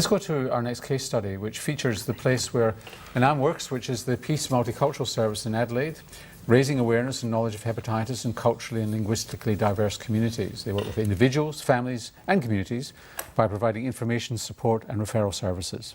Let's go to our next case study, which features the place where Anam works, which is the Peace Multicultural Service in Adelaide, raising awareness and knowledge of hepatitis in culturally and linguistically diverse communities. They work with individuals, families and communities by providing information, support and referral services.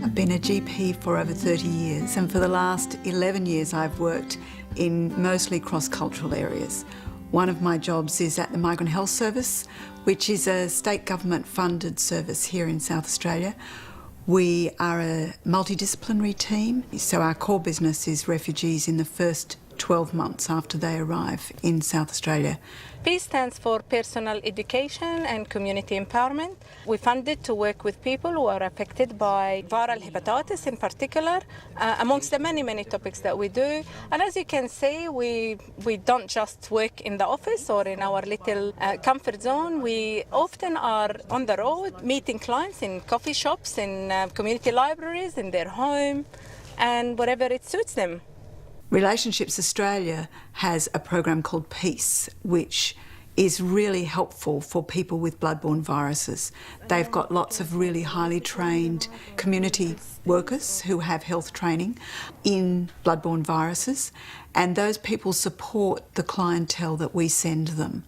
I've been a GP for over 30 years, and for the last 11 years I've worked in mostly cross-cultural areas. One of my jobs is at the Migrant Health Service, which is a state government funded service here in South Australia. We are a multidisciplinary team, so our core business is refugees in the first 12 months after they arrive in South Australia. PEACE stands for Personal Education and Community Empowerment. We funded to work with people who are affected by viral hepatitis in particular, amongst the many topics that we do. And as you can see, we don't just work in the office or in our little comfort zone. We often are on the road, meeting clients in coffee shops, in community libraries, in their home, and wherever it suits them. Relationships Australia has a program called PEACE, which is really helpful for people with bloodborne viruses. They've got lots of really highly trained community workers who have health training in bloodborne viruses, and those people support the clientele that we send them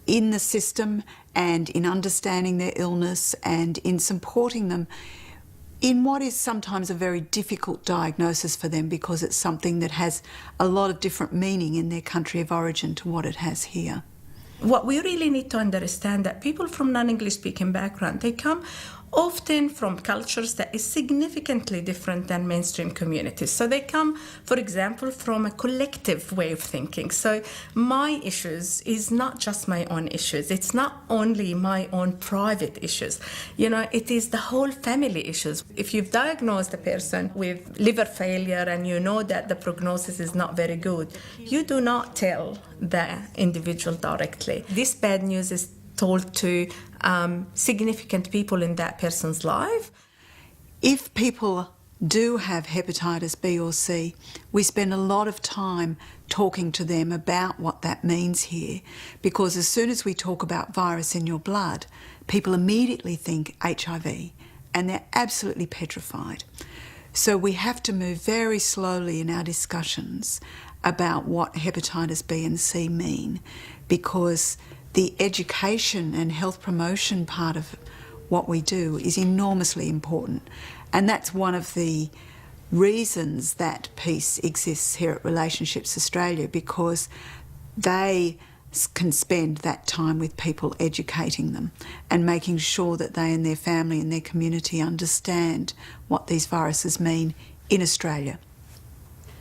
in the system and in understanding their illness and in supporting them in what is sometimes a very difficult diagnosis for them, because it's something that has a lot of different meaning in their country of origin to what it has here. What we really need to understand that people from non-English speaking background, they come often from cultures that is significantly different than mainstream communities. So they come, for example, from a collective way of thinking. So my issues is not just my own issues. It's not only my own private issues. You know, it is the whole family issues. If you've diagnosed a person with liver failure and you know that the prognosis is not very good, you do not tell the individual directly. This bad news is told to significant people in that person's life. If people do have hepatitis B or C, we spend a lot of time talking to them about what that means here, because as soon as we talk about virus in your blood, people immediately think HIV, and they're absolutely petrified. So we have to move very slowly in our discussions about what hepatitis B and C mean, because the education and health promotion part of what we do is enormously important. And that's one of the reasons that PEACE exists here at Relationships Australia, because they can spend that time with people educating them and making sure that they and their family and their community understand what these viruses mean in Australia.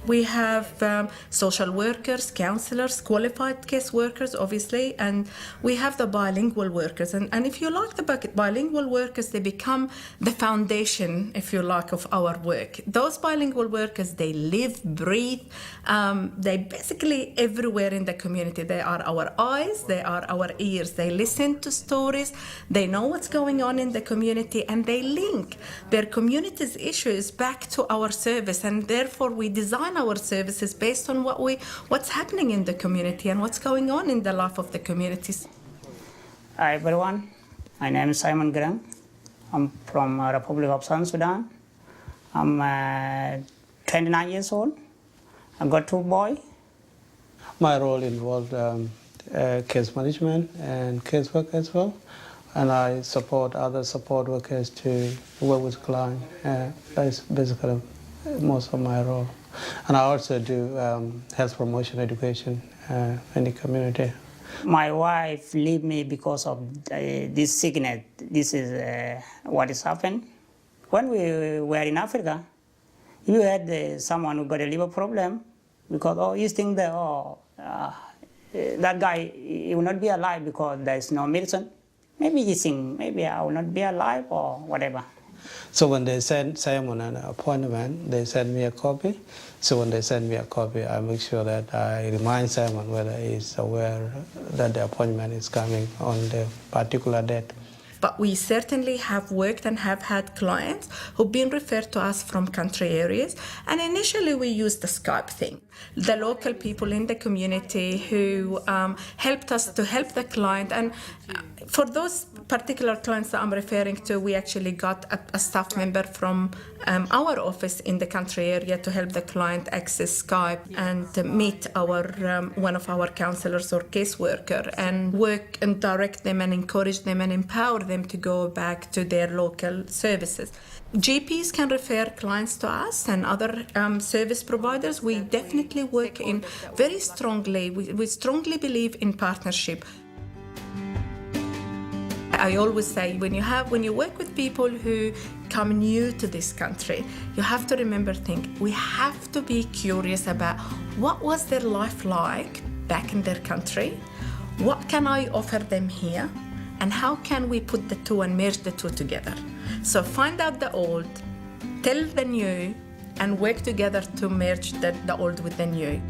We have social workers, counsellors, qualified case workers, obviously, and we have the bilingual workers. And if you like the bilingual workers, they become the foundation, if you like, of our work. Those bilingual workers, they live, breathe, they basically everywhere in the community. They are our eyes, they are our ears. They listen to stories, they know what's going on in the community, and they link their community's issues back to our service. And therefore, we design our services based on what's happening in the community and what's going on in the life of the communities. Hi everyone, my name is Simon Grang. I'm from Republic of South Sudan. I'm 29 years old. I've got 2 boys. My role involved case management and casework as well, and I support other support workers to work with clients. That's basically most of my role. And I also do health promotion education in the community. My wife left me because of this sickness. This is what has happened. When we were in Africa, you had someone who got a liver problem because, you think that, that guy, he will not be alive because there's no medicine. Maybe you think, maybe I will not be alive or whatever. So when they send Simon an appointment, they send me a copy. So when they send me a copy, I make sure that I remind Simon whether he's aware that the appointment is coming on the particular date. but we certainly have worked and have had clients who've been referred to us from country areas. And initially we used the Skype thing. The local people in the community who helped us to help the client. And for those particular clients that I'm referring to, we actually got a staff member from our office in the country area to help the client access Skype and meet our one of our counselors or caseworker and work and direct them and encourage them and empower them to go back to their local services. GPs can refer clients to us and other service providers. We definitely work in very strongly. We strongly believe in partnership. I always say when you work with people who come new to this country, you have to remember we have to be curious about what was their life like back in their country, what can I offer them here, and how can we put the two and merge the two together. So find out the old, tell the new, and work together to merge the old with the new.